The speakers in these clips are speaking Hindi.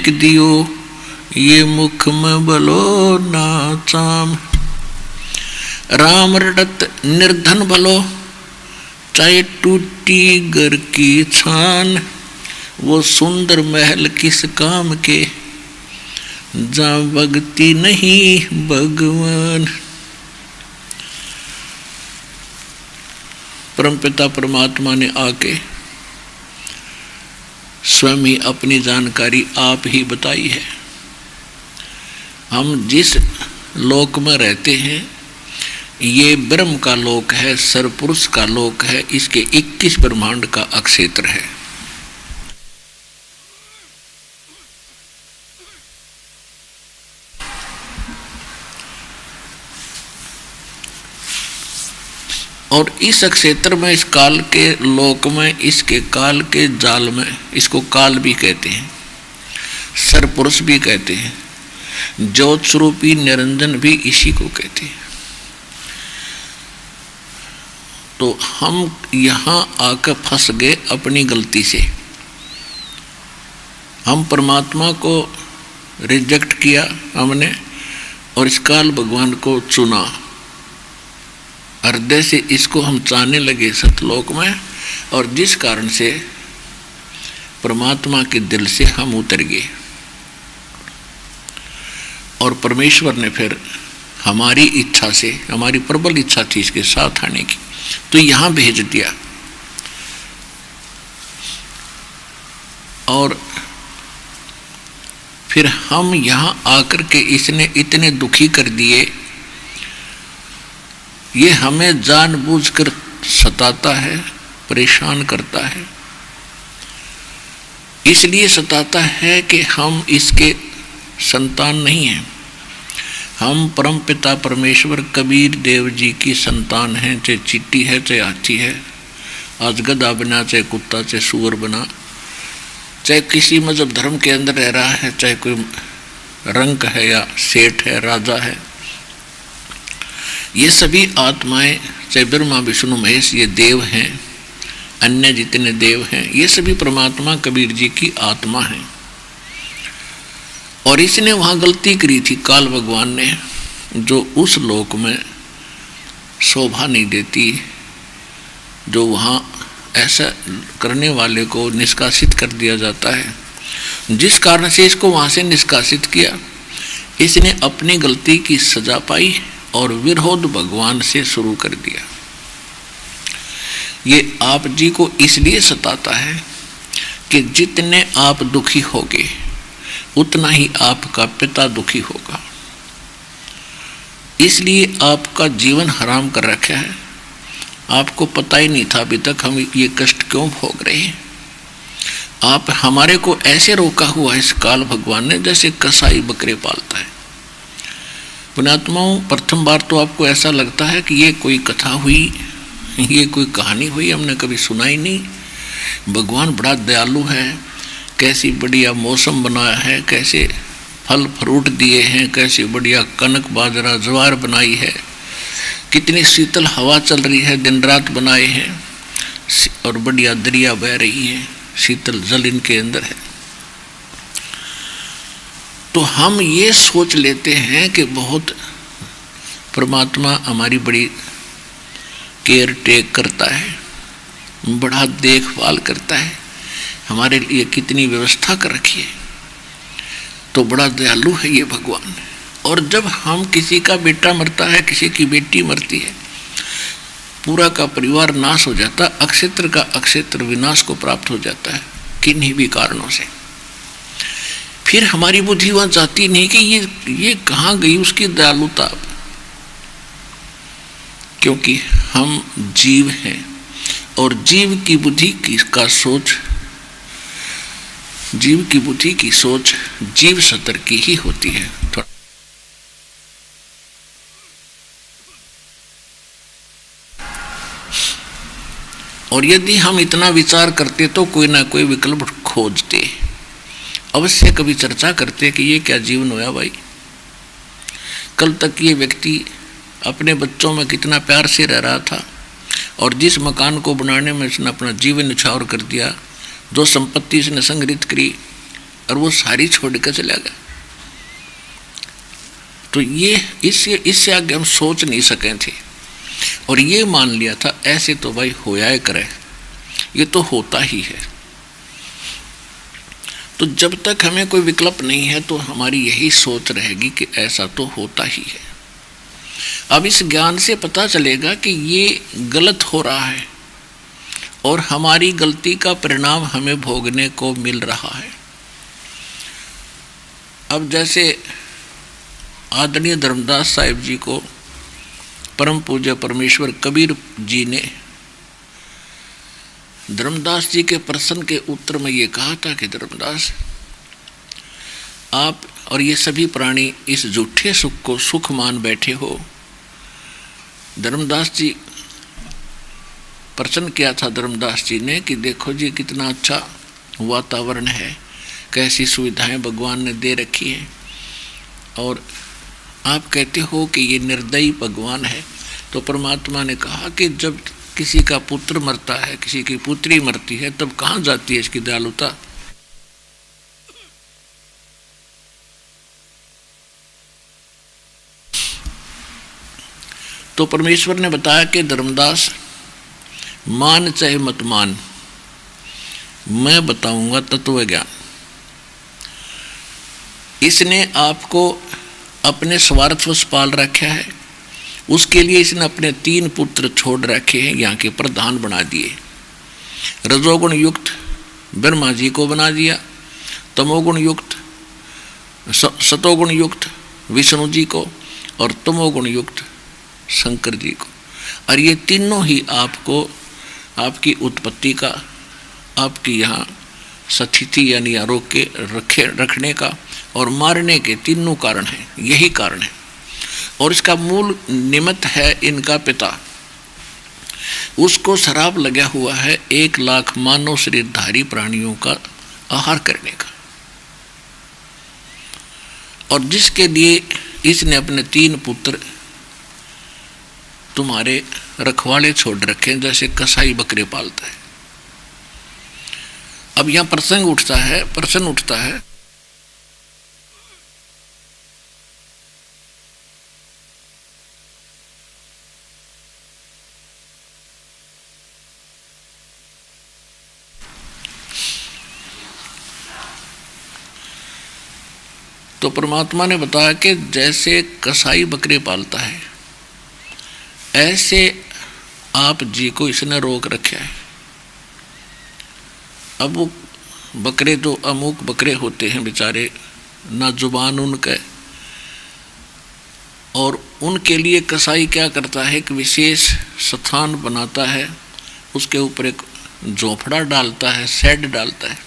फेंक दियो, ये मुख में भलो नाचाम। राम रटत निर्धन भलो, चाहे टूटी घर की छान। वो सुंदर महल किस काम के, जहाँ भक्ति नहीं भगवान। परमपिता परमात्मा ने आके स्वयं ही अपनी जानकारी आप ही बताई है। हम जिस लोक में रहते हैं ये ब्रह्म का लोक है, सरपुरुष का लोक है, इसके 21 ब्रह्मांड का अक्षेत्र है। और इस क्षेत्र में, इस काल के लोक में, इसके काल के जाल में, इसको काल भी कहते हैं, सरपुरुष भी कहते हैं, ज्योत स्वरूपी निरंजन भी इसी को कहते हैं। तो हम यहाँ आकर फंस गए अपनी गलती से। हम परमात्मा को रिजेक्ट किया हमने और इस काल भगवान को चुना। हृदय से इसको हम चाहने लगे सतलोक में, और जिस कारण से परमात्मा के दिल से हम उतर गए। और परमेश्वर ने फिर हमारी इच्छा से, हमारी प्रबल इच्छा थी इसके साथ आने की, तो यहाँ भेज दिया। और फिर हम यहाँ आकर के इसने इतने दुखी कर दिए। ये हमें जानबूझकर सताता है, परेशान करता है। इसलिए सताता है कि हम इसके संतान नहीं हैं। हम परमपिता परमेश्वर कबीर देव जी की संतान हैं, चाहे चींटी है चाहे हाथी है, आज गधा बना चाहे कुत्ता चाहे सूअर बना, चाहे किसी मजहब धर्म के अंदर रह रहा है, चाहे कोई रंक है या सेठ है, राजा है, ये सभी आत्माएं, चाहे ब्रह्मा विष्णु महेश ये देव हैं, अन्य जितने देव हैं, ये सभी परमात्मा कबीर जी की आत्मा हैं। और इसने वहाँ गलती करी थी काल भगवान ने, जो उस लोक में शोभा नहीं देती, जो वहाँ ऐसा करने वाले को निष्कासित कर दिया जाता है। जिस कारण से इसको वहाँ से निष्कासित किया, इसने अपनी गलती की सजा पाई और विरोध भगवान से शुरू कर दिया। ये आप जी को इसलिए सताता है कि जितने आप दुखी होगे उतना ही आपका पिता दुखी होगा। इसलिए आपका जीवन हराम कर रखा है। आपको पता ही नहीं था अभी तक हम ये कष्ट क्यों भोग रहे हैं। आप हमारे को ऐसे रोका हुआ इस काल भगवान ने जैसे कसाई बकरे पालता है। पुण्यात्माओं, प्रथम बार तो आपको ऐसा लगता है कि ये कोई कथा हुई, ये कोई कहानी हुई, हमने कभी सुना ही नहीं। भगवान बड़ा दयालु है, कैसी बढ़िया मौसम बनाया है, कैसे फल फ्रूट दिए हैं, कैसी बढ़िया कनक बाजरा ज्वार बनाई है, कितनी शीतल हवा चल रही है, दिन रात बनाए हैं, और बढ़िया दरिया बह रही है, शीतल जल इनके अंदर है। तो हम ये सोच लेते हैं कि बहुत परमात्मा हमारी बड़ी केयर टेक करता है, बड़ा देखभाल करता है, हमारे लिए कितनी व्यवस्था कर रखी है, तो बड़ा दयालु है ये भगवान। और जब हम किसी का बेटा मरता है, किसी की बेटी मरती है, पूरा का परिवार नाश हो जाता, अक्षेत्र का अक्षेत्र विनाश को प्राप्त हो जाता है किन्हीं भी कारणों से। फिर हमारी बुद्धि वहां जाती नहीं कि ये कहाँ गई उसकी दयालुता, क्योंकि हम जीव हैं और जीव की बुद्धि की सोच जीव सतर की ही होती है। और यदि हम इतना विचार करते तो कोई ना कोई विकल्प खोजते, अवश्य कभी चर्चा करते कि ये क्या जीवन हुआ भाई। कल तक ये व्यक्ति अपने बच्चों में कितना प्यार से रह रहा था, और जिस मकान को बनाने में इसने अपना जीवन न्यौछावर कर दिया, जो संपत्ति इसने संग्रहित करी और वो सारी छोड़ कर चला गया। तो ये इससे आगे हम सोच नहीं सके थे, और ये मान लिया था ऐसे तो भाई होया ही करे, ये तो होता ही है। तो जब तक हमें कोई विकल्प नहीं है तो हमारी यही सोच रहेगी कि ऐसा तो होता ही है। अब इस ज्ञान से पता चलेगा कि ये गलत हो रहा है और हमारी गलती का परिणाम हमें भोगने को मिल रहा है। अब जैसे आदरणीय धर्मदास साहिब जी को परम पूज्य परमेश्वर कबीर जी ने धर्मदास जी के प्रश्न के उत्तर में ये कहा था कि धर्मदास, आप और ये सभी प्राणी इस झूठे सुख को सुख मान बैठे हो। धर्मदास जी प्रश्न किया था धर्मदास जी ने कि देखो जी कितना अच्छा वातावरण है, कैसी सुविधाएं भगवान ने दे रखी हैं, और आप कहते हो कि ये निर्दयी भगवान है। तो परमात्मा ने कहा कि जब किसी का पुत्र मरता है, किसी की पुत्री मरती है, तब कहाँ जाती है इसकी दयालुता। तो परमेश्वर ने बताया कि धर्मदास, मान चाहे मत मान, मैं बताऊंगा तत्व ज्ञान। इसने आपको अपने स्वार्थवश पाल रखा है, उसके लिए इसने अपने 3 पुत्र छोड़ रखे हैं, यहाँ के प्रधान बना दिए। रजोगुण युक्त ब्रह्मा जी को बना दिया, तमोगुण युक्त सतोगुण युक्त विष्णु जी को, और तमोगुण युक्त शंकर जी को। और ये तीनों ही आपको आपकी उत्पत्ति का, आपकी यहाँ स्थिति यानी आरोग्य रखने का और मारने के तीनों कारण हैं, यही कारण है। और इसका मूल निमित्त है इनका पिता, उसको शराब लगा हुआ है 1 लाख मानव शरीरधारी प्राणियों का आहार करने का, और जिसके लिए इसने अपने 3 पुत्र तुम्हारे रखवाले छोड़ रखे, जैसे कसाई बकरे पालता है। अब यहां प्रश्न उठता है तो परमात्मा ने बताया कि जैसे कसाई बकरे पालता है, ऐसे आप जी को इसने रोक रखा है। अब वो बकरे तो अमुक बकरे होते हैं बेचारे, ना जुबान उनके, और उनके लिए कसाई क्या करता है कि विशेष स्थान बनाता है, उसके ऊपर एक झोपड़ा डालता है, शेड डालता है,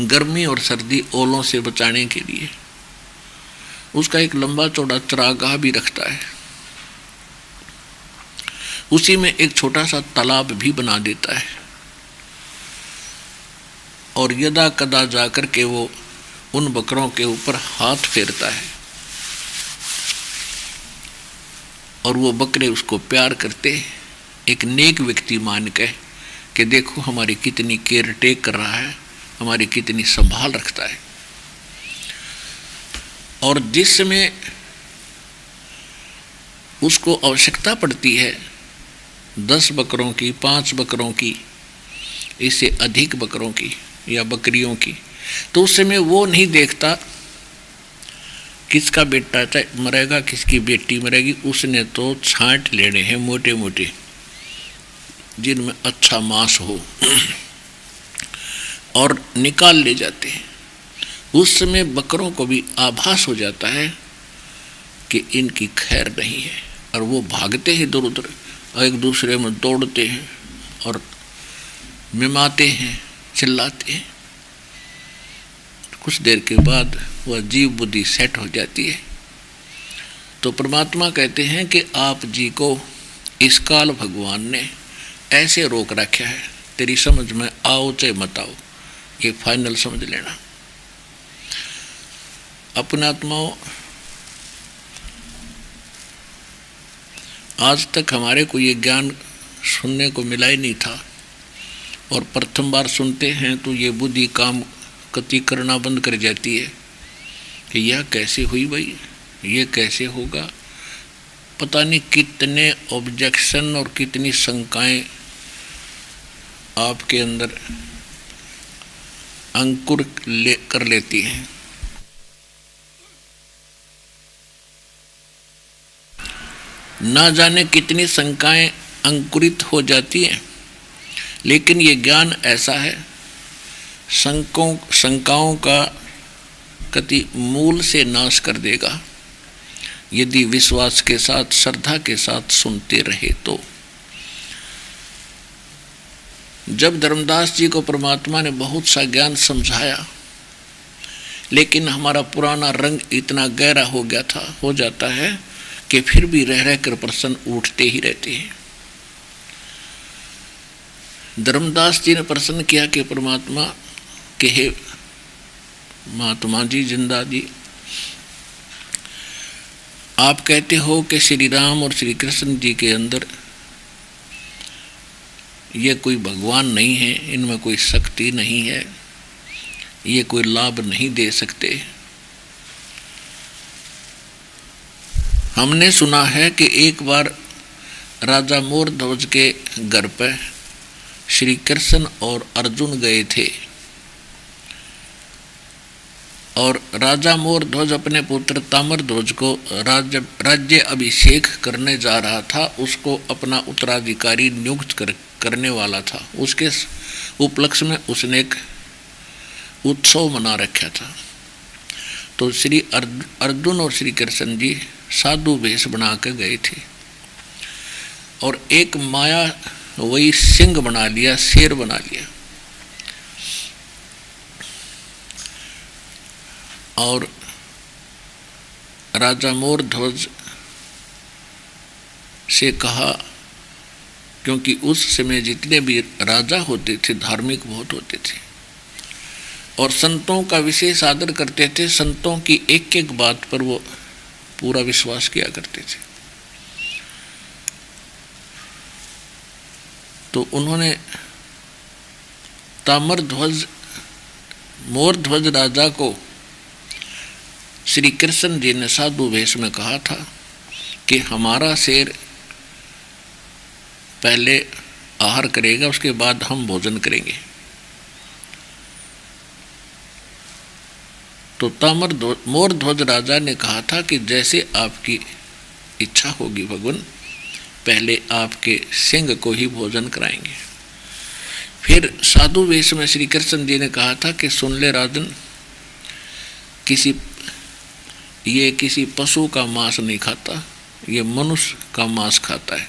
गर्मी और सर्दी ओलों से बचाने के लिए। उसका एक लंबा चौड़ा चरागाह भी रखता है, उसी में एक छोटा सा तालाब भी बना देता है, और यदा कदा जाकर के वो उन बकरों के ऊपर हाथ फेरता है, और वो बकरे उसको प्यार करते, एक नेक व्यक्ति मान के कि देखो हमारी कितनी केयर टेक कर रहा है, हमारी कितनी संभाल रखता है। और जिस समय उसको आवश्यकता पड़ती है 10 बकरों की, 5 बकरों की, इससे अधिक बकरों की या बकरियों की, तो उस समय वो नहीं देखता किसका बेटा मरेगा, किसकी बेटी मरेगी। उसने तो छांट लेने हैं मोटे मोटे, जिनमें अच्छा मांस हो, और निकाल ले जाते हैं। उस समय बकरों को भी आभास हो जाता है कि इनकी खैर नहीं है, और वो भागते हैं इधर उधर, एक दूसरे में दौड़ते हैं और मिमाते हैं, चिल्लाते हैं। कुछ देर के बाद वह जीव बुद्धि सेट हो जाती है। तो परमात्मा कहते हैं कि आप जी को इस काल भगवान ने ऐसे रोक रखा है, तेरी समझ में आओ चाहे मत आओ, ये फाइनल समझ लेना। अपने आत्माओं, आज तक हमारे को ये ज्ञान सुनने को मिला ही नहीं था, और प्रथम बार सुनते हैं तो ये बुद्धि काम कति करना बंद कर जाती है कि यह कैसे हुई भाई, ये कैसे होगा। पता नहीं कितने ऑब्जेक्शन और कितनी शंकाएं आपके अंदर अंकुर कर लेती हैं। ना जाने कितनी शंकाएं अंकुरित हो जाती हैं, लेकिन ये ज्ञान ऐसा है, शंकाओं का कति मूल से नाश कर देगा यदि विश्वास के साथ, श्रद्धा के साथ सुनते रहे तो। जब धर्मदास जी को परमात्मा ने बहुत सा ज्ञान समझाया, लेकिन हमारा पुराना रंग इतना गहरा हो जाता है कि फिर भी रह रह कर प्रश्न उठते ही रहते हैं। धर्मदास जी ने प्रश्न किया कि परमात्मा के हे महात्मा जी, जिंदा जी, आप कहते हो कि श्री राम और श्री कृष्ण जी के अंदर ये कोई भगवान नहीं है, इनमें कोई शक्ति नहीं है, ये कोई लाभ नहीं दे सकते। हमने सुना है कि एक बार राजा मोरध्वज के घर पर श्री कृष्ण और अर्जुन गए थे और राजा मोरध्वज अपने पुत्र ताम्रध्वज को राज्य अभिषेक करने जा रहा था, उसको अपना उत्तराधिकारी नियुक्त करने वाला था। उसके उपलक्ष्य में उसने एक उत्सव मना रखा था। तो श्री अर्जुन और श्री कृष्ण जी साधु वेश बना के गए थे और एक माया वही सिंह बना लिया, शेर बना लिया, और राजा मोरध्वज से कहा, क्योंकि उस समय जितने भी राजा होते थे धार्मिक बहुत होते थे और संतों का विशेष आदर करते थे, संतों की एक एक बात पर वो पूरा विश्वास किया करते थे। तो उन्होंने मोरध्वज राजा को श्री कृष्ण जी ने साधु वेश में कहा था कि हमारा शेर पहले आहार करेगा, उसके बाद हम भोजन करेंगे। तो मोरध्वज राजा ने कहा था कि जैसे आपकी इच्छा होगी भगवान, पहले आपके सिंह को ही भोजन कराएंगे। फिर साधु वेश में श्री कृष्ण जी ने कहा था कि सुन ले राजन, ये किसी पशु का मांस नहीं खाता, ये मनुष्य का मांस खाता है।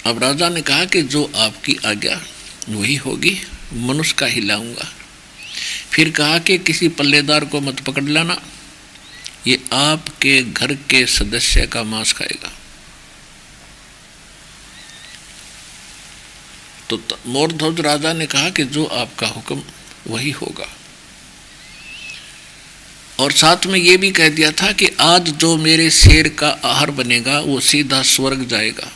अब राजा ने कहा कि जो आपकी आज्ञा वही होगी, मनुष्य का ही लाऊंगा। फिर कहा कि किसी पल्लेदार को मत पकड़ लाना, ये आपके घर के सदस्य का मांस खाएगा। तो मोरध्वज राजा ने कहा कि जो आपका हुक्म वही होगा, और साथ में ये भी कह दिया था कि आज जो मेरे शेर का आहार बनेगा वो सीधा स्वर्ग जाएगा।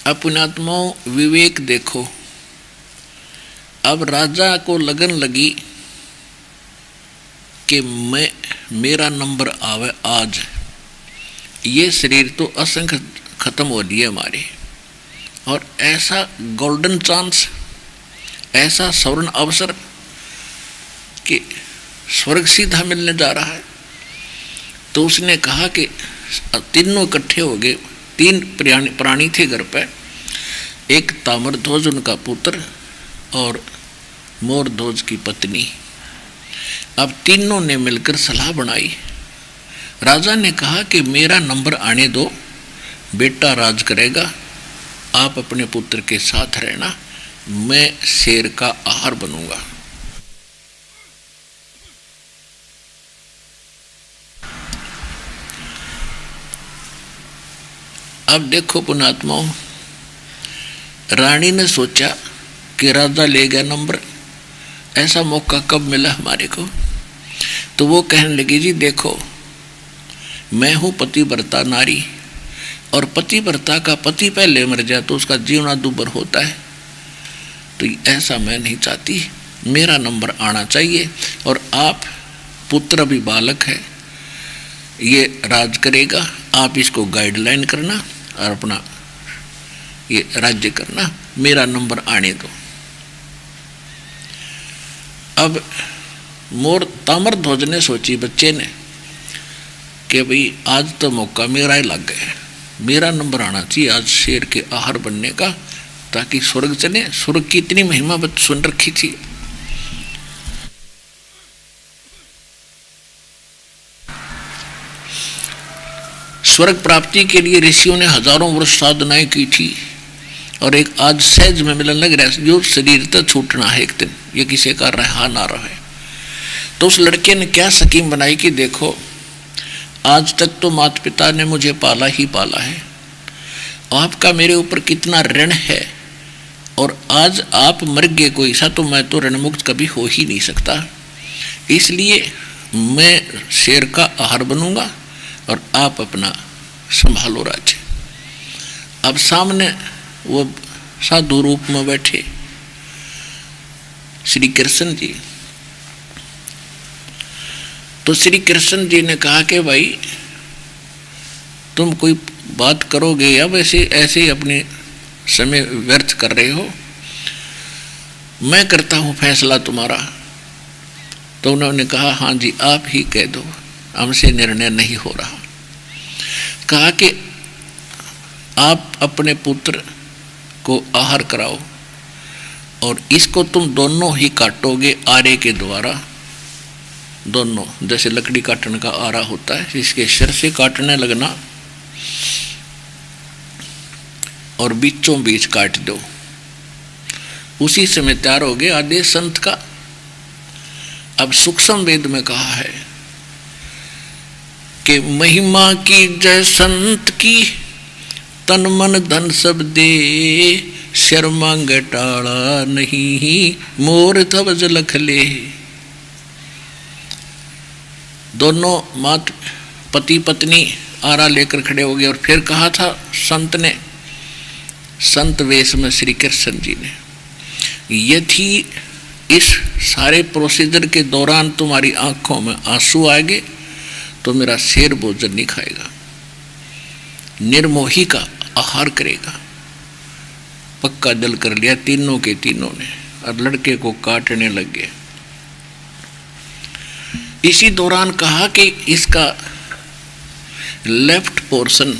अपनात्माओं, विवेक देखो, अब राजा को लगन लगी कि मेरा नंबर आवे आज, ये शरीर तो असंख्य खत्म हो लिए हमारे, और ऐसा गोल्डन चांस, ऐसा स्वर्ण अवसर कि स्वर्ग सीधा मिलने जा रहा है। तो उसने कहा कि तीनों इकट्ठे हो गए, तीन प्राणी थे घर पर, एक ताम्रध्वज उनका पुत्र और मोरध्वज की पत्नी। अब तीनों ने मिलकर सलाह बनाई। राजा ने कहा कि मेरा नंबर आने दो, बेटा राज करेगा, आप अपने पुत्र के साथ रहना, मैं शेर का आहार बनूंगा। अब देखो पुण्यात्माओं, रानी ने सोचा कि राजा ले गया नंबर, ऐसा मौका कब मिला हमारे को। तो वो कहने लगी, जी देखो, मैं हूँ पतिव्रता नारी, और पतिव्रता का पति पहले मर जाए तो उसका जीवना दुर्भर होता है, तो ऐसा मैं नहीं चाहती, मेरा नंबर आना चाहिए। और आप पुत्र भी बालक है, ये राज करेगा, आप इसको गाइडलाइन करना और अपना ये राज्य करना, मेरा नंबर आने दो। अब मोर ताम्रध्वज ने सोची, बच्चे ने, कि भाई आज तो मौका मेरा ही लग गया, मेरा नंबर आना चाहिए आज शेर के आहार बनने का, ताकि स्वर्ग चले। स्वर्ग की इतनी महिमा सुन रखी थी। स्वर्ग प्राप्ति के लिए ऋषियों ने हजारों वर्ष साधनाएं की थी, और एक आज सहज में मिलन लग रहा है, जो शरीर तक छूटना है एक दिन, ये किसी का रहा ना रहे। तो उस लड़के ने क्या स्कीम बनाई कि देखो, आज तक तो माता पिता ने मुझे पाला ही पाला है, आपका मेरे ऊपर कितना ऋण है, और आज आप मर गए कोई सा, तो मैं तो ऋण मुक्त कभी हो ही नहीं सकता। इसलिए मैं शेर का आहार बनूंगा और आप अपना संभालो राज्य। अब सामने वो साधु रूप में बैठे श्री कृष्ण जी। तो श्री कृष्ण जी ने कहा कि भाई तुम कोई बात करोगे या वैसे ऐसे ही अपने समय व्यर्थ कर रहे हो, मैं करता हूँ फैसला तुम्हारा। तो उन्होंने कहा हाँ जी आप ही कह दो, हमसे निर्णय नहीं हो रहा। कहा कि आप अपने पुत्र को आहार कराओ और इसको तुम दोनों ही काटोगे आरे के द्वारा, दोनों, जैसे लकड़ी काटने का आरा होता है, इसके सिर से काटने लगना और बीचों बीच काट दो। उसी समय तैयार हो गए आदेश संत का। अब सूक्ष्म वेद में कहा है कि महिमा की जय संत की, तन मन धन सब दे, शर मांग टाड़ा नहीं, मोर धवज लख ले। दोनों मात पति पत्नी आरा लेकर खड़े हो गए और फिर कहा था संत ने, संत वेश में श्री कृष्ण जी ने, यदि इस सारे प्रोसीजर के दौरान तुम्हारी आंखों में आंसू आएंगे तो मेरा शेर भोजन नहीं खाएगा, निर्मोही का आहार करेगा। पक्का दिल कर लिया तीनों के तीनों ने और लड़के को काटने लग गए। इसी दौरान कहा कि इसका लेफ्ट पोर्शन,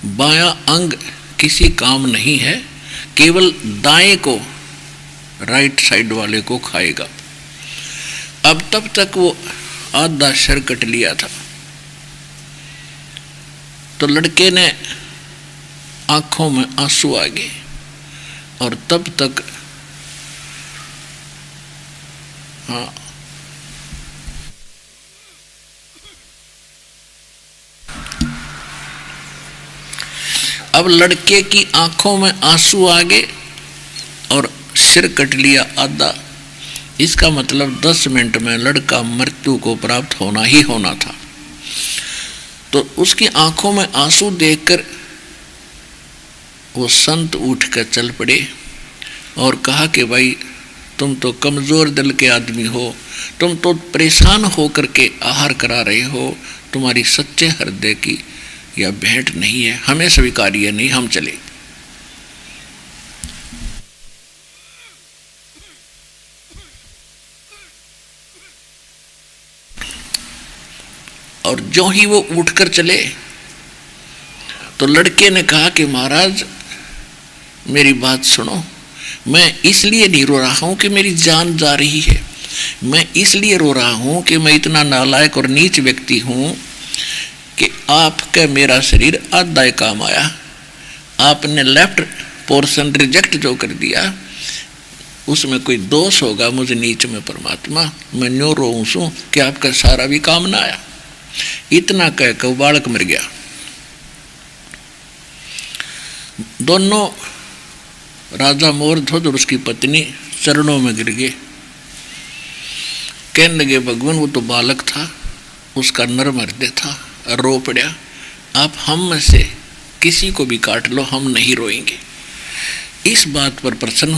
बायां अंग किसी काम नहीं है, केवल दाएं को, राइट साइड वाले को खाएगा। अब तब तक वो आधा सर कट लिया था। तो लड़के ने आंखों में आंसू आ गए और तब तक हाँ अब लड़के की आंखों में आंसू आ गए और सिर कट लिया आधा। इसका मतलब 10 मिनट में लड़का मृत्यु को प्राप्त होना ही होना था। तो उसकी आंखों में आंसू देखकर वो संत उठकर चल पड़े और कहा कि भाई तुम तो कमजोर दिल के आदमी हो, तुम तो परेशान होकर के आहार करा रहे हो, तुम्हारी सच्चे हृदय की यह भेंट नहीं है, हमें स्वीकार्य नहीं, हम चले। और जो ही वो उठकर चले तो लड़के ने कहा कि महाराज मेरी बात सुनो, मैं इसलिए नहीं रो रहा हूं कि मेरी जान जा रही है, मैं इसलिए रो रहा हूं कि मैं इतना नालायक और नीच व्यक्ति हूं कि आपका मेरा शरीर आधा काम आया, आपने लेफ्ट पोर्शन रिजेक्ट जो कर दिया, उसमें कोई दोष होगा मुझे नीच में परमात्मा, मैं न्यो रोऊं सू कि आपका सारा भी काम ना आया। इतना कहकर बालक मर गया। दोनों राजा मोरध्वज और उसकी पत्नी चरणों में गिर गए, कहने लगे भगवान वो तो बालक था, उसका नर्म हृदय था, रो पड़ा, आप हम में से किसी को भी काट लो हम नहीं रोएंगे। इस बात पर प्रसन्न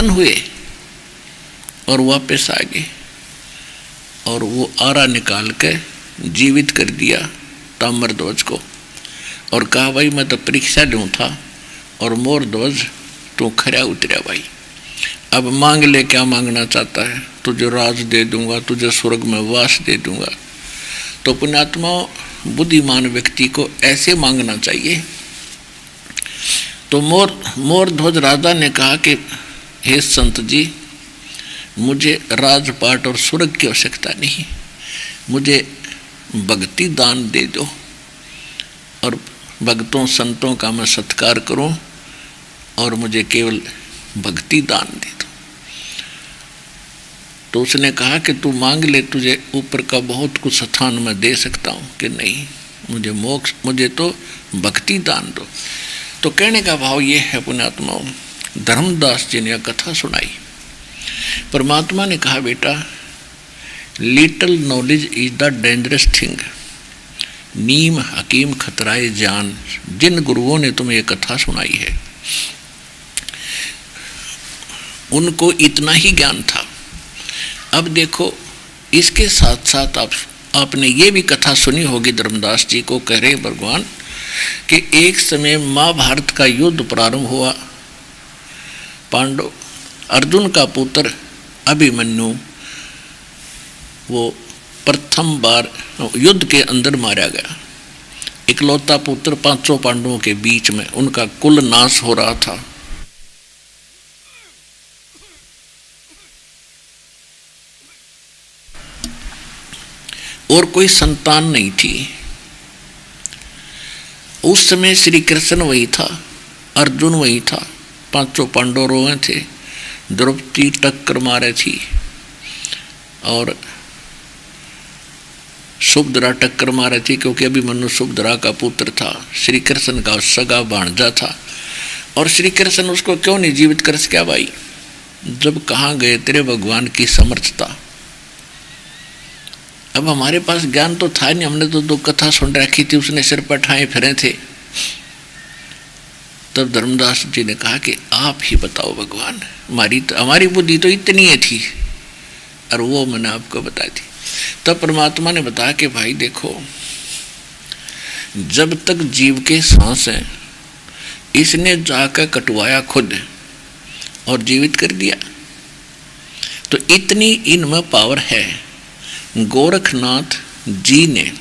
हुए और वापस आ गए और वो आरा निकाल के जीवित कर दिया ताम्रध्वज को और कहा भाई मैं तो परीक्षा लूँ था और मोर ध्वज तू खरा उतरा भाई, अब मांग ले क्या मांगना चाहता है, तुझे राज दे दूंगा, तुझे स्वर्ग में वास दे दूंगा। तो पुण्यात्मा बुद्धिमान व्यक्ति को ऐसे मांगना चाहिए। तो मोर ध्वज राजा ने कहा कि हे संत जी, मुझे राजपाट और स्वर्ग की आवश्यकता नहीं, मुझे भक्ति दान दे दो और भक्तों संतों का मैं सत्कार करूं और मुझे केवल भक्ति दान दे दो। तो उसने कहा कि तू मांग ले, तुझे ऊपर का बहुत कुछ स्थान मैं दे सकता हूं। कि नहीं, मुझे मोक्ष, मुझे तो भक्ति दान दो। तो कहने का भाव ये है पुण्यात्माओं, धर्मदास जी ने कथा सुनाई। परमात्मा ने कहा बेटा, little knowledge is the dangerous thing, नीम हकीम खतराए जान। जिन गुरुओं ने तुम्हें ये कथा सुनाई है उनको इतना ही ज्ञान था। अब देखो, इसके साथ साथ आपने ये भी कथा सुनी होगी, धर्मदास जी को कह रहे भगवान कि एक समय महाभारत का युद्ध प्रारंभ हुआ। पांडव, अर्जुन का पुत्र अभिमन्यु वो प्रथम बार युद्ध के अंदर मारा गया। इकलौता पुत्र पांचों पांडवों के बीच में, उनका कुल नाश हो रहा था। और कोई संतान नहीं थी। उस समय श्री कृष्ण वही था, अर्जुन वही था, पांचों पांडव रोए थे, द्रौपदी टक्कर मारे थी और सुभद्रा टक्कर मारे थी, क्योंकि अभिमन्यु सुभद्रा का पुत्र था, श्री कृष्ण का सगा भांजा था। और श्री कृष्ण उसको क्यों नहीं जीवित कर सका भाई, जब कहाँ गए तेरे भगवान की समर्थता। अब हमारे पास ज्ञान तो था नहीं, हमने तो दो कथा सुन रखी थी, उसने सिर पर ठाए फिरे थे। तब धर्मदास जी ने कहा कि आप ही बताओ भगवान, हमारी बुद्धि तो इतनी है थी और वो मैंने आपको बता दी। तब परमात्मा ने बताया कि भाई देखो, जब तक जीव के सांस हैं इसने जाकर कटवाया खुद और जीवित कर दिया। तो इतनी इनमें पावर है। गोरखनाथ जी ने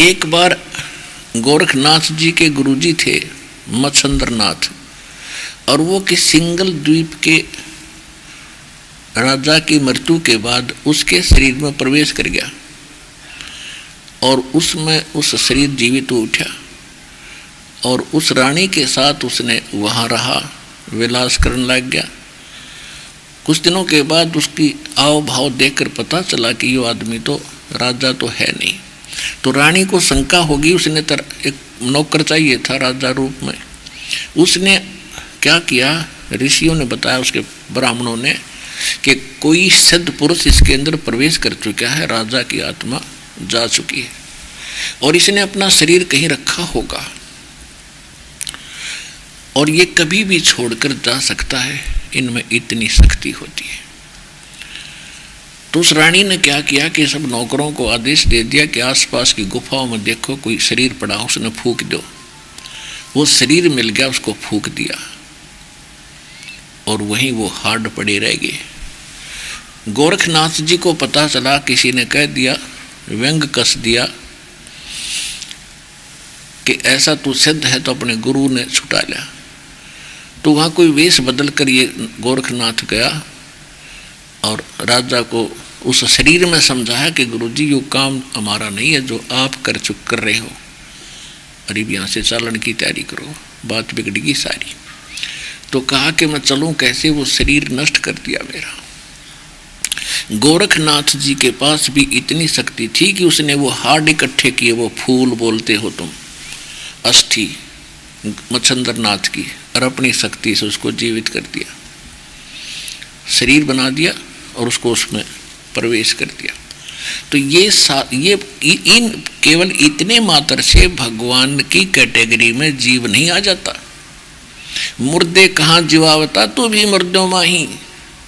एक बार, गोरखनाथ जी के गुरुजी थे मच्छंद्रनाथ, और वो कि सिंगल द्वीप के राजा की मृत्यु के बाद उसके शरीर में प्रवेश कर गया और उसमें उस शरीर जीवित हो उठा और उस रानी के साथ उसने वहाँ रहा, विलास करने लग गया। कुछ दिनों के बाद उसकी आव भाव देखकर पता चला कि ये आदमी तो राजा तो है नहीं। तो रानी को शंका होगी, उसने एक नौकर चाहिए था राजा रूप में। उसने क्या किया, ऋषियों ने बताया, उसके ब्राह्मणों ने, कि कोई सिद्ध पुरुष इसके अंदर प्रवेश कर चुका है, राजा की आत्मा जा चुकी है और इसने अपना शरीर कहीं रखा होगा और ये कभी भी छोड़कर जा सकता है, इनमें इतनी शक्ति होती है। तो उस रानी ने क्या किया कि सब नौकरों को आदेश दे दिया कि आसपास की गुफाओं में देखो कोई शरीर पड़ा, उसने फूंक दो। वो शरीर मिल गया, उसको फूंक दिया और वहीं वो हार्ड पड़े रह गए। गोरखनाथ जी को पता चला, किसी ने कह दिया, व्यंग कस दिया कि ऐसा तू सिद्ध है, तो अपने गुरु ने छुटा लिया। तो वहाँ कोई वेश बदल कर ये गोरखनाथ गया और राजा को उस शरीर में समझाया कि गुरुजी ये काम हमारा नहीं है जो आप कर रहे हो, अरे यहाँ से चालन की तैयारी करो, बात बिगड़ेगी सारी। तो कहा कि मैं चलूँ कैसे, वो शरीर नष्ट कर दिया मेरा। गोरखनाथ जी के पास भी इतनी शक्ति थी कि उसने वो हार्ड इकट्ठे किए, वो फूल बोलते हो तुम, अस्थि मच्छंद्रनाथ की, और अपनी शक्ति से उसको जीवित कर दिया, शरीर बना दिया और उसको उसमें प्रवेश कर दिया। तो ये इन केवल इतने मात्र से भगवान की कैटेगरी में जीव नहीं आ जाता। मुर्दे कहाँ जीवावता, तू भी मुर्दों माही।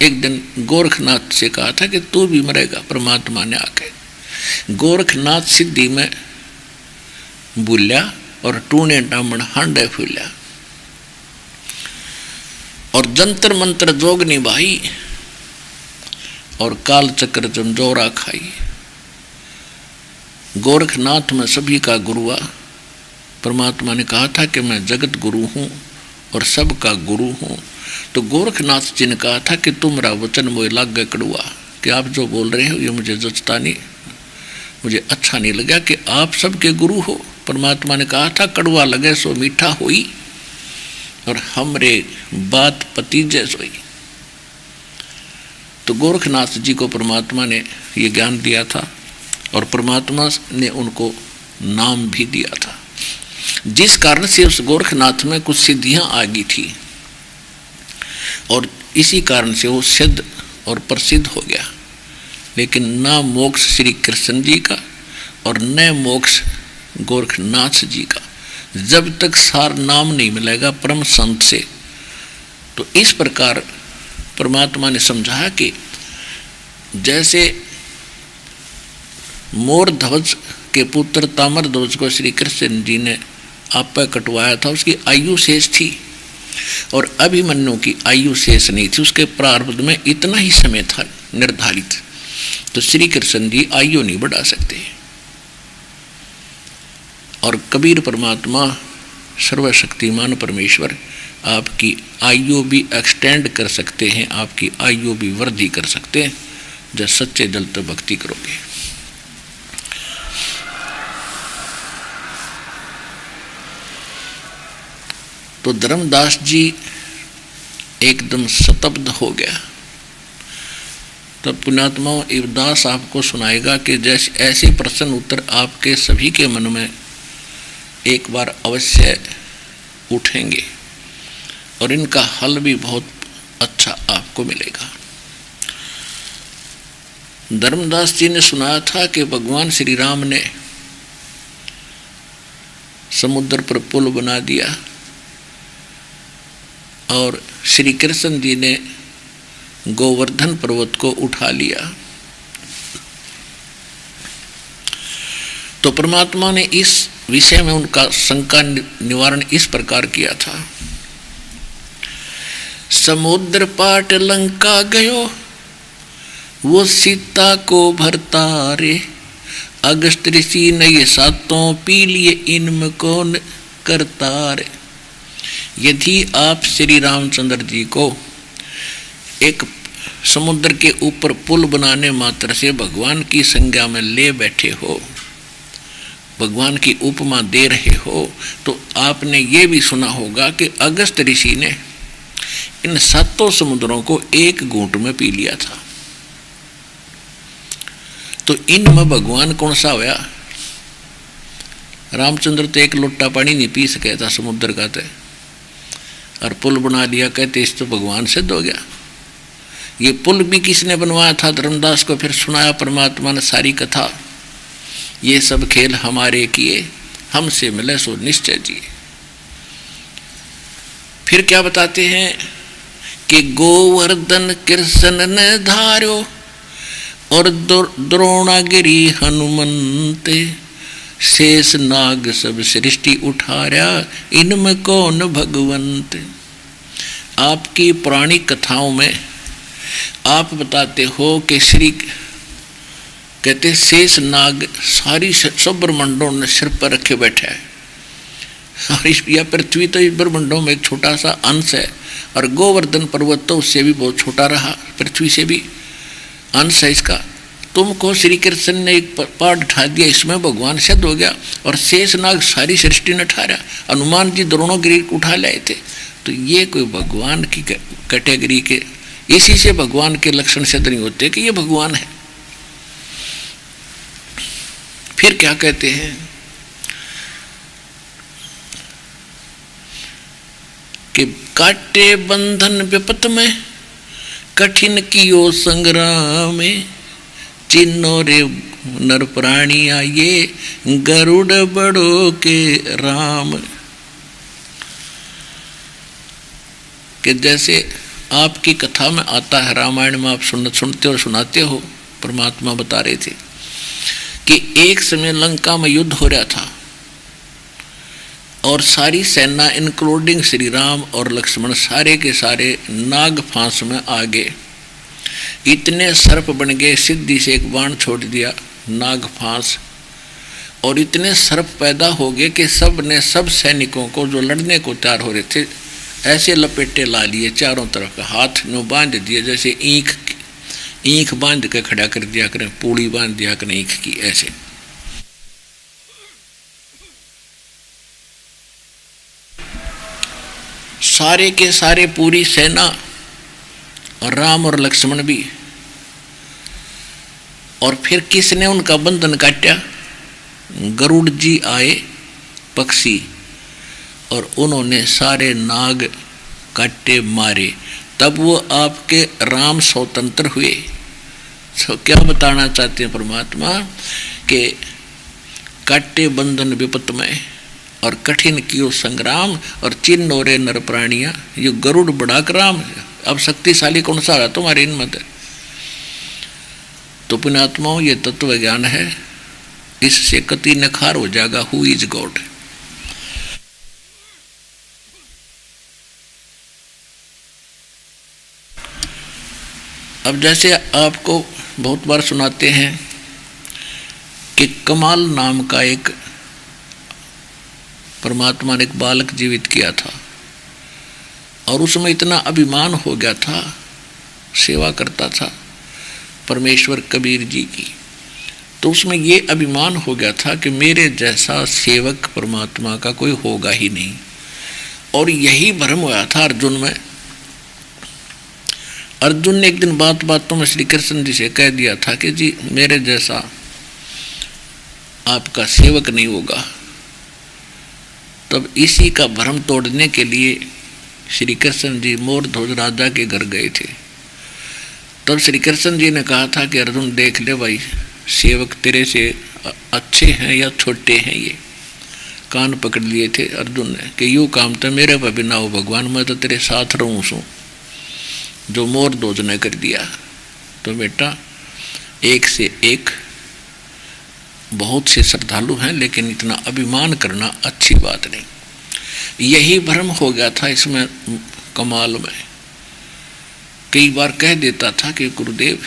एक दिन गोरखनाथ से कहा था कि तू भी मरेगा। परमात्मा ने आके गोरखनाथ सिद्धि में बोलिया और टूने डामण हांडे फूलिया और जंतर मंत्र जोग निभाई और काल चक्र जमजोरा खाई। गोरखनाथ में सभी का गुरुआ। परमात्मा ने कहा था कि मैं जगत गुरु हूँ और सबका गुरु हूँ। तो गोरखनाथ जी ने कहा था कि तुम्हारा वचन मोए लागे कड़ुआ, कि आप जो बोल रहे हो ये मुझे जचता नहीं, मुझे अच्छा नहीं लगा कि आप सबके गुरु हो। परमात्मा ने कहा था कड़वा लगे सो मीठा होई और हमरे बात पति जैसोई। तो गोरखनाथ जी को परमात्मा ने ये ज्ञान दिया था और परमात्मा ने उनको नाम भी दिया था, जिस कारण से उस गोरखनाथ में कुछ सिद्धियां आ गई थी और इसी कारण से वो सिद्ध और प्रसिद्ध हो गया। लेकिन ना मोक्ष श्री कृष्ण जी का और न मोक्ष गोरखनाथ जी का, जब तक सार नाम नहीं मिलेगा परम संत से। तो इस प्रकार परमात्मा ने समझाया कि जैसे मोर ध्वज के पुत्र ताम्र ध्वज को श्री कृष्ण जी ने आप पर कटवाया था, उसकी आयु शेष थी और अभिमन्यु की आयु शेष नहीं थी। उसके प्रारब्ध में इतना ही समय था निर्धारित, तो श्री कृष्ण जी आयु नहीं बढ़ा सकते। और कबीर परमात्मा सर्वशक्तिमान परमेश्वर आपकी आयु भी एक्सटेंड कर सकते हैं, आपकी आयु भी वृद्धि कर सकते हैं जब सच्चे दिल से भक्ति करोगे। तो धर्मदास जी एकदम स्तब्ध हो गया। तब पुण्यात्मा इवदास आपको सुनाएगा कि जैसे ऐसे प्रश्न उत्तर आपके सभी के मन में एक बार अवश्य उठेंगे और इनका हल भी बहुत अच्छा आपको मिलेगा। धर्मदास जी ने सुनाया था कि भगवान श्री राम ने समुद्र पर पुल बना दिया और श्री कृष्ण जी ने गोवर्धन पर्वत को उठा लिया। तो परमात्मा ने इस विषय में उनका शंका निवारण इस प्रकार किया था। समुद्र पाट लंका गयो वो सीता को भरता रे, अगस्त ऋषि ने ये सातों पी लिए इनमें कौन करता रे। यदि आप श्री रामचंद्र जी को एक समुद्र के ऊपर पुल बनाने मात्र से भगवान की संज्ञा में ले बैठे हो, भगवान की उपमा दे रहे हो, तो आपने ये भी सुना होगा कि अगस्त ऋषि ने इन सातों समुद्रों को एक घूंट में पी लिया था। तो इनमें भगवान कौन सा होया? रामचंद्र तो एक लोटा पानी नहीं पी सके था समुद्र का, तो और पुल बना लिया, कहते इस तो भगवान सिद्ध हो गया। ये पुल भी किसने बनवाया था? धर्मदास को फिर सुनाया परमात्मा ने सारी कथा। ये सब खेल हमारे किए, हमसे मिले सो निश्चय जिए। फिर क्या बताते हैं कि गोवर्धन कृष्ण ने धार्यो और द्रोणागिरी हनुमंते, शेष नाग सब सृष्टि उठाया इनमें कौन भगवंत। आपकी पुरानी कथाओं में आप बताते हो कि श्री कहते शेष नाग सारी सब ब्रह्मांडों ने सिर पर रखे बैठा है, और इस या पृथ्वी तो इस ब्रह्मांडों में एक छोटा सा अंश है, और गोवर्धन पर्वत तो उससे भी बहुत छोटा रहा, पृथ्वी से भी अंश है इसका। तुमको श्री कृष्ण ने एक पाठ उठा दिया, इसमें भगवान सिद्ध हो गया, और शेष नाग सारी सृष्टि ने उठाया। हनुमान जी द्रोणगिरी उठा लाए थे। तो ये कोई भगवान की कैटेगरी के, इसी से भगवान के लक्षण सिद्ध नहीं होते कि ये भगवान है। फिर क्या कहते हैं कि काटे बंधन विपत में कठिन कियो संग्राम में, चिन्हो रे नर प्राणिया ये गरुड़ बड़ो के राम। कि जैसे आपकी कथा में आता है, रामायण में आप सुनते और सुनाते हो, परमात्मा बता रहे थे कि एक समय लंका में युद्ध हो रहा था और सारी सेना इंक्लूडिंग श्री राम और लक्ष्मण सारे के सारे नाग फांस में आ गए। इतने सर्प बन गए, सिद्धि से एक बाण छोड़ दिया नाग फांस, और इतने सर्प पैदा हो गए कि सब ने सब सैनिकों को जो लड़ने को तैयार हो रहे थे ऐसे लपेटे ला लिए चारों तरफ, हाथ में बांध दिए, जैसे ईख बांध के खड़ा कर दिया करें, पूड़ी बांध दिया करें ईख की, ऐसे। सारे के सारे पूरी सेना और राम और लक्ष्मण भी। और फिर किसने उनका बंधन काटा? गरुड़ जी आए पक्षी, और उन्होंने सारे नाग काटे मारे। तब वो आपके राम स्वतंत्र हुए। तो क्या बताना चाहते हैं परमात्मा कि काटे बंधन विपतमय और कठिन कियो संग्राम, और चिन्ह और नर प्राणिया ये गरुड़ बढ़ाकर राम। अब शक्तिशाली कौन सा रहा तुम्हारी हिम्मत है? तो पुण्यात्माओं, ये तत्व ज्ञान है, इससे कति नखार हो जाएगा हु इज गॉड। अब जैसे आपको बहुत बार सुनाते हैं कि कमाल नाम का एक परमात्मा ने एक बालक जीवित किया था, और उसमें इतना अभिमान हो गया था, सेवा करता था परमेश्वर कबीर जी की, तो उसमें ये अभिमान हो गया था कि मेरे जैसा सेवक परमात्मा का कोई होगा ही नहीं। और यही भ्रम हुआ था अर्जुन में। अर्जुन ने एक दिन बातों में श्री कृष्ण जी से कह दिया था कि जी मेरे जैसा आपका सेवक नहीं होगा। तब इसी का भ्रम तोड़ने के लिए श्री कृष्ण जी मोरध्वज राजा के घर गए थे। तब श्री कृष्ण जी ने कहा था कि अर्जुन देख ले भाई, सेवक तेरे से अच्छे हैं या छोटे हैं। ये कान पकड़ लिए थे अर्जुन ने कि यूँ काम तो मेरे पर भी ना हो भगवान, मैं तो तेरे साथ रहूँ सू, जो मोरध्वज ने कर दिया। तो बेटा एक से एक बहुत से श्रद्धालु हैं, लेकिन इतना अभिमान करना अच्छी बात नहीं। यही भ्रम हो गया था इसमें कमाल में। कई बार कह देता था कि गुरुदेव,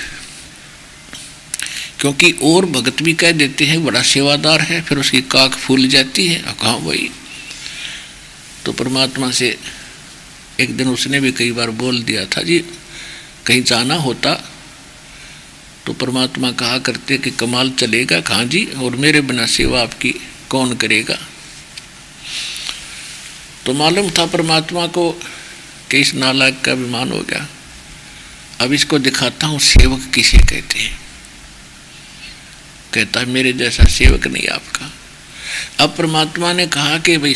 क्योंकि और भगत भी कह देते हैं बड़ा सेवादार है, फिर उसकी काख फूल जाती है। कहाँ वही तो परमात्मा से एक दिन उसने भी कई बार बोल दिया था जी कहीं जाना होता तो परमात्मा कहा करते कि कमाल चलेगा कहाँ जी, और मेरे बिना सेवा आपकी कौन करेगा। तो मालूम था परमात्मा को कि इस नालायक का अभिमान हो गया। अब इसको दिखाता हूँ सेवक किसे कहते हैं। कहता है मेरे जैसा सेवक नहीं आपका। अब परमात्मा ने कहा कि भाई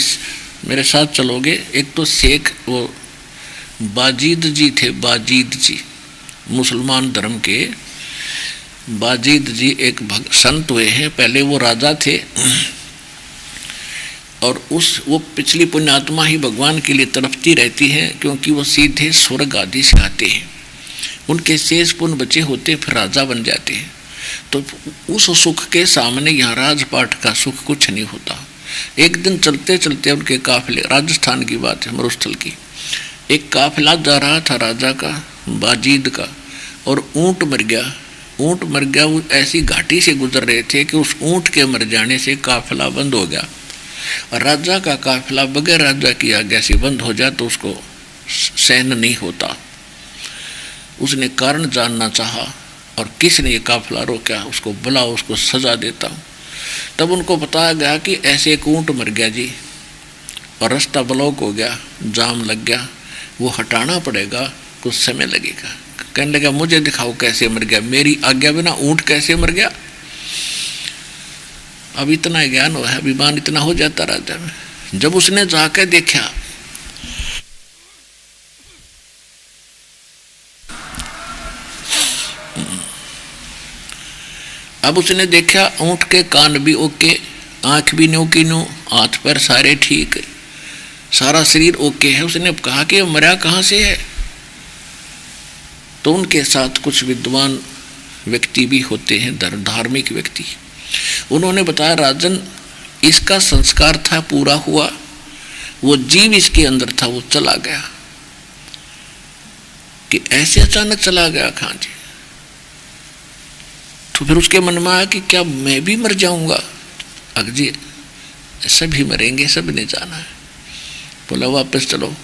मेरे साथ चलोगे। एक तो शेख वो बाजीद जी थे, बाजीद जी मुसलमान धर्म के बाजीद जी एक संत हुए हैं। पहले वो राजा थे और वो पिछली पुण्यात्मा ही भगवान के लिए तड़पती रहती है, क्योंकि वो सीधे स्वर्ग आदि से आते हैं। उनके शेष पुण्य बचे होते फिर राजा बन जाते हैं। तो उस सुख के सामने यहाँ राजपाट का सुख कुछ नहीं होता। एक दिन चलते चलते उनके काफिले, राजस्थान की बात है मरुस्थल की, एक काफिला जा रहा था राजा का बाजीद का, और ऊंट मर गया। ऊंट मर गया, वो ऐसी घाटी से गुजर रहे थे कि उस ऊंट के मर जाने से काफिला बंद हो गया। और राजा का काफिला बगैर राजा की आज्ञा से बंद हो जाए तो उसको सहन नहीं होता। उसने कारण जानना चाहा और किसने ये काफिला रोका, उसको बुलाओ, उसको सजा देता हूँ। तब उनको बताया गया कि ऐसे एक ऊंट मर गया जी, और रास्ता ब्लॉक हो गया, जाम लग गया, वो हटाना पड़ेगा, कुछ समय लगेगा। कहने लगा मुझे दिखाओ कैसे मर गया, मेरी आज्ञा बिना ऊंट कैसे मर गया। अब इतना ज्ञान हो है, अभिमान इतना हो जाता राजा में। जब उसने जाकर देखा अब उसने देखा ऊँट के कान भी ओके, आँख भी नो की नो, हाथ पैर सारे ठीक, सारा शरीर ओके है। उसने कहा कि मरा कहाँ से है। तो उनके साथ कुछ विद्वान व्यक्ति भी होते हैं, धार्मिक व्यक्ति। उन्होंने बताया राजन इसका संस्कार था, पूरा हुआ, वो जीव इसके अंदर था, वो चला गया। कि ऐसे अचानक चला गया खां जी। तो फिर उसके मन में आया कि क्या मैं भी मर जाऊंगा। अग जी सभी मरेंगे, सब ने जाना है। बोला वापस चलो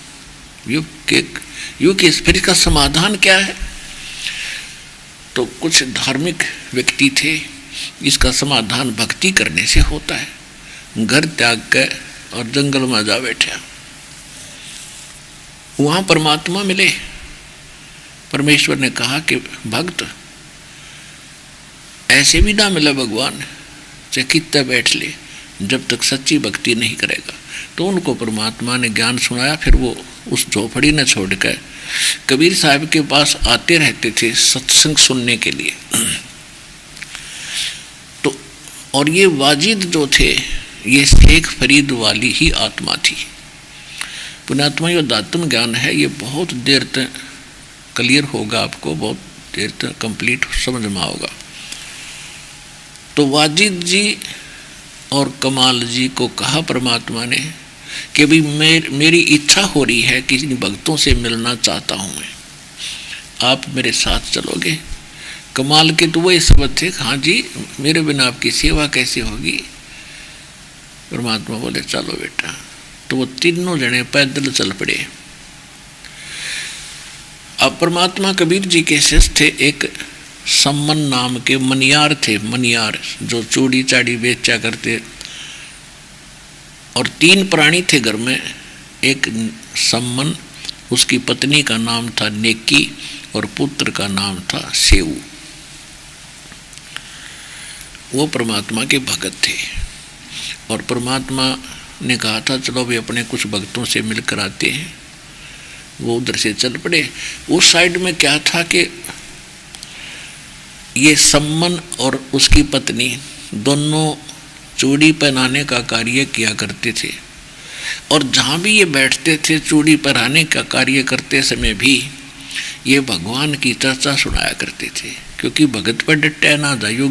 युग के फिर इसका समाधान क्या है। तो कुछ धार्मिक व्यक्ति थे, इसका समाधान भक्ति करने से होता है। घर त्याग के और जंगल में जा बैठा, वहां परमात्मा मिले। परमेश्वर ने कहा कि भक्त ऐसे भी ना मिला भगवान, चाहे कितना बैठ ले, जब तक सच्ची भक्ति नहीं करेगा। तो उनको परमात्मा ने ज्ञान सुनाया। फिर वो उस झोपड़ी न छोड़कर कबीर साहब के पास आते रहते थे सत्संग सुनने के लिए। तो और ये वाजिद जो थे, ये शेख फरीद वाली ही आत्मा थी। पुण्यात्मा ये दातुन ज्ञान है, ये बहुत देर तक क्लियर होगा, आपको बहुत देर तक कंप्लीट समझ में आओगा। तो वाजिद जी और कमाल जी को कहा परमात्मा ने कि भाई मेरी इच्छा हो रही है कि इन भक्तों से मिलना चाहता हूँ मैं, आप मेरे साथ चलोगे। कमाल के तो वही शब्द थे, हाँ जी मेरे बिना आपकी सेवा कैसे होगी। परमात्मा बोले चलो बेटा। तो वो तीनों जने पैदल चल पड़े। अब परमात्मा कबीर जी के शिष्य थे, एक सम्मन नाम के मनियार थे, मनियार जो चूड़ी चाड़ी बेचा करते। और 3 प्राणी थे घर में, एक सम्मन, उसकी पत्नी का नाम था नेकी और पुत्र का नाम था सेऊ। वो परमात्मा के भगत थे। और परमात्मा ने कहा था चलो भाई अपने कुछ भक्तों से मिलकर आते हैं। वो उधर से चल पड़े। उस साइड में क्या था कि ये सम्मन और उसकी पत्नी दोनों चूड़ी पहनाने का कार्य किया करते थे। और जहाँ भी ये बैठते थे चूड़ी पहनाने का कार्य करते समय भी ये भगवान की चर्चा सुनाया करते थे, क्योंकि भगत पर डटे ना जाइयो।